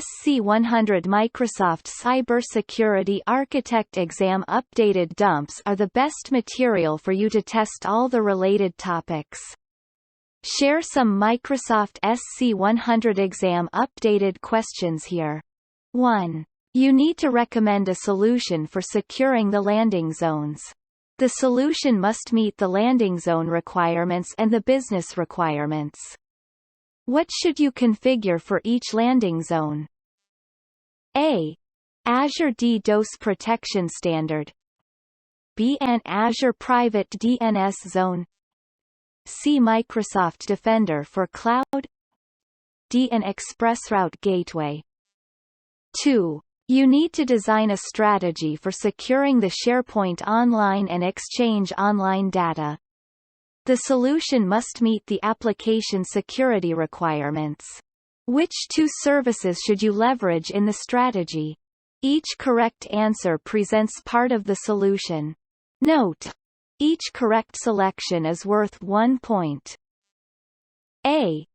SC-100 Microsoft Cybersecurity Architect exam updated dumps are the best material for you to test all the related topics. Share some Microsoft SC-100 exam updated questions here. 1. You need to recommend a solution for securing the landing zones. The solution must meet the landing zone requirements and the business requirements. What should you configure for each landing zone? A. Azure DDoS Protection Standard. B. An Azure Private DNS Zone. C. Microsoft Defender for Cloud. D. An ExpressRoute Gateway. 2. You need to design a strategy for securing the SharePoint Online and Exchange Online data. The solution must meet the application security requirements. Which two services should you leverage in the strategy? Each correct answer presents part of the solution. Note: each correct selection is worth 1 point. A.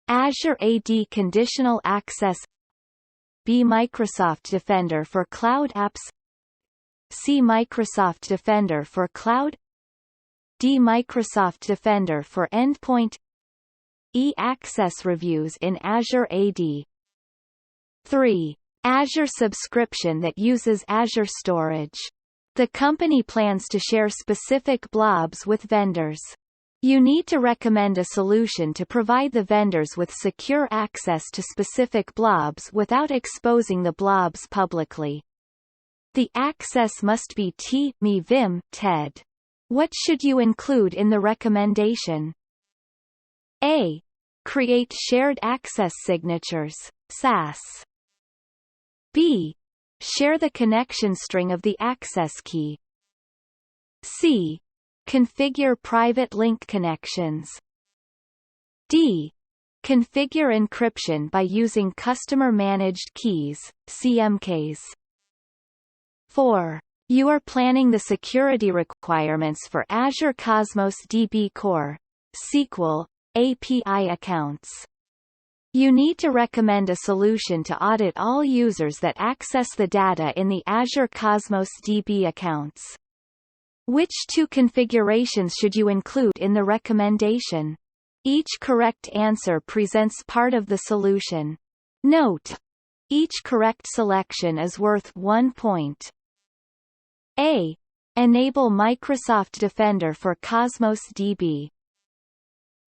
Azure AD Conditional Access. B. Microsoft Defender for Cloud Apps. C. Microsoft Defender for Cloud. D. Microsoft Defender for Endpoint. E. Access Reviews in Azure AD. 3. Azure subscription that uses Azure Storage. The company plans to share specific blobs with vendors. You need to recommend a solution to provide the vendors with secure access to specific blobs without exposing the blobs publicly. The access must be TME-VIM TED. What should you include in the recommendation? A. Create shared access signatures, SAS. B. Share the connection string of the access key. C. Configure private link connections. D. Configure encryption by using customer-managed keys, CMKs. 4. You are planning the security requirements for Azure Cosmos DB Core, SQL, API accounts. You need to recommend a solution to audit all users that access the data in the Azure Cosmos DB accounts. Which two configurations should you include in the recommendation? Each correct answer presents part of the solution. Note: each correct selection is worth 1 point. A. Enable Microsoft Defender for Cosmos DB.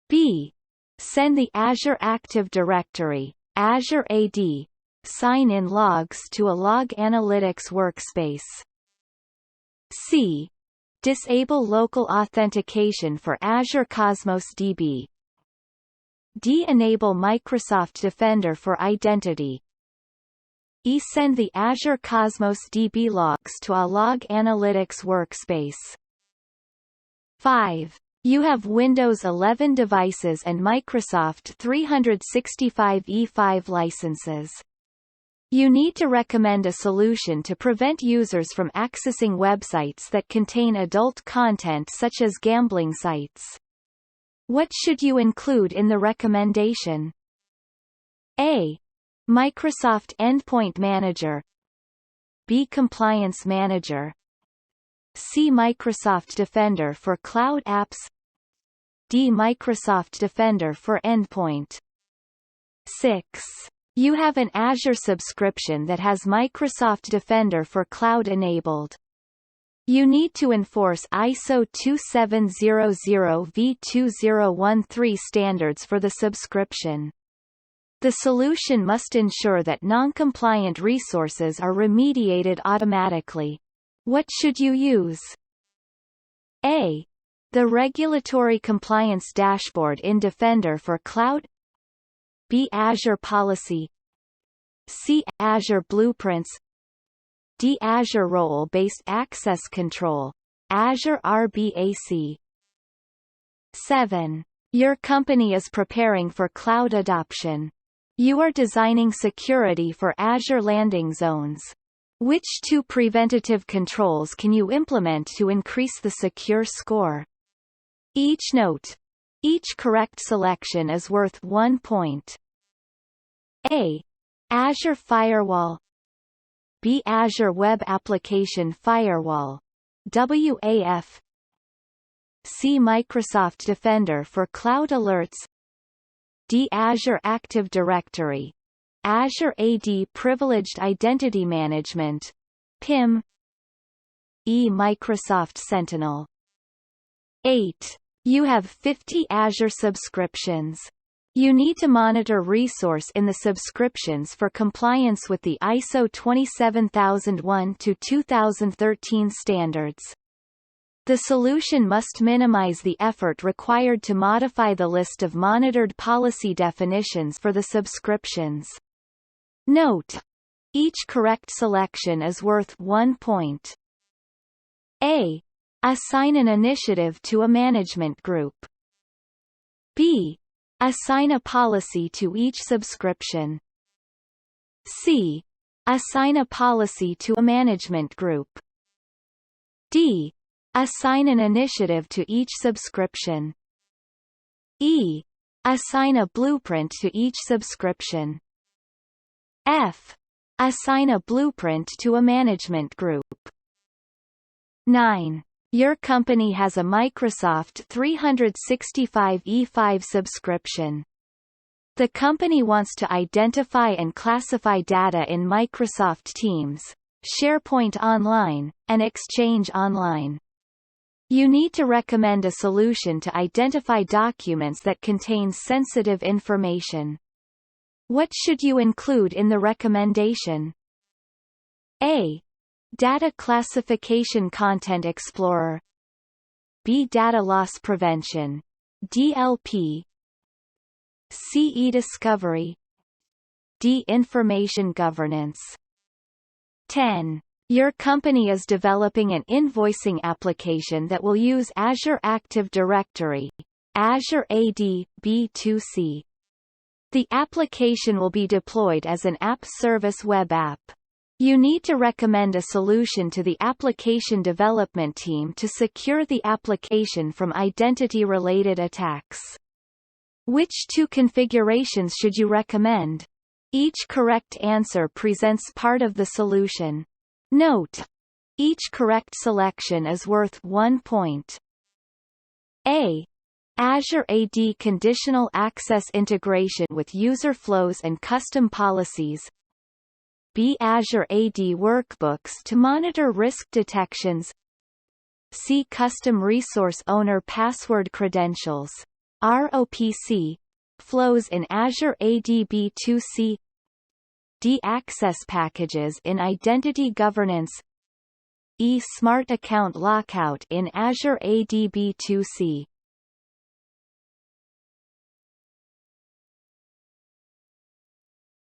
B. Send the Azure Active Directory, Azure AD, sign-in logs to a log analytics workspace. C. Disable local authentication for Azure Cosmos DB. D. Enable Microsoft Defender for Identity. E. Send the Azure Cosmos DB logs to a log analytics workspace. 5. You have Windows 11 devices and Microsoft 365 E5 licenses. You need to recommend a solution to prevent users from accessing websites that contain adult content such as gambling sites. What should you include in the recommendation? A. Microsoft Endpoint Manager. B. Compliance Manager. C. Microsoft Defender for Cloud Apps. D. Microsoft Defender for Endpoint. 6. You have an Azure subscription that has Microsoft Defender for Cloud enabled. You need to enforce ISO 2700v2013 standards for the subscription. The solution must ensure that non-compliant resources are remediated automatically. What should you use? A. The Regulatory Compliance Dashboard in Defender for Cloud. B. Azure Policy. C. Azure Blueprints. D. Azure Role-Based Access Control, Azure RBAC. 7. Your company is preparing for cloud adoption. You are designing security for Azure landing zones. Which two preventative controls can you implement to increase the secure score? Each note. Each correct selection is worth 1 point. A. Azure Firewall. B. Azure Web Application Firewall, WAF. C. Microsoft Defender for Cloud Alerts. D. Azure Active Directory, Azure AD Privileged Identity Management, PIM. E. Microsoft Sentinel. 8. You have 50 Azure subscriptions. You need to monitor resource in the subscriptions for compliance with the ISO 27001-2013 standards. The solution must minimize the effort required to modify the list of monitored policy definitions for the subscriptions. Note: each correct selection is worth 1 point. A. Assign an initiative to a management group. B. Assign a policy to each subscription. C. Assign a policy to a management group. D. Assign an initiative to each subscription. E. Assign a blueprint to each subscription. F. Assign a blueprint to a management group. 9. Your company has a Microsoft 365 E5 subscription. The company wants to identify and classify data in Microsoft Teams, SharePoint Online, and Exchange Online. You need to recommend a solution to identify documents that contain sensitive information. What should you include in the recommendation? A. Data Classification Content Explorer. B. Data Loss Prevention, DLP. C. eDiscovery. D. Information Governance. 10. Your company is developing an invoicing application that will use Azure Active Directory, Azure AD, B2C. The application will be deployed as an app service web app. You need to recommend a solution to the application development team to secure the application from identity-related attacks. Which 2 configurations should you recommend? Each correct answer presents part of the solution. Note: each correct selection is worth 1 point. A. Azure AD Conditional Access Integration with User Flows and Custom Policies. B. Azure AD Workbooks to monitor risk detections. C. Custom Resource Owner Password Credentials, ROPC, flows in Azure AD B2C. D. Access Packages in Identity Governance. E. Smart Account Lockout in Azure AD B2C.